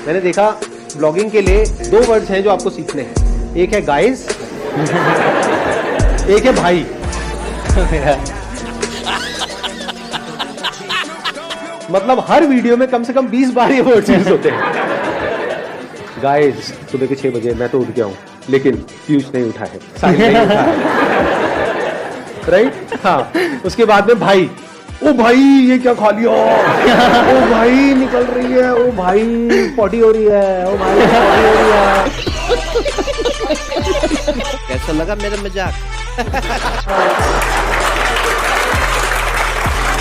मैंने देखा ब्लॉगिंग के लिए 2 वर्ड्स हैं जो आपको सीखने हैं, एक है गाइस, एक है भाई। मतलब हर वीडियो में कम से कम 20 बार ये वर्ड्स यूज होते हैं। गाइस, सुबह के 6 बजे मैं तो उठ गया हूँ, लेकिन पीयूष नहीं उठा है, साहिल नहीं उठा है। राइट? हाँ, उसके बाद में भाई, ओ भाई ये क्या खा लिया, ओ भाई निकल रही है, ओ भाई पॉटी हो रही है, ओ भाई पॉटी हो रही है। कैसा लगा मेरा मजाक?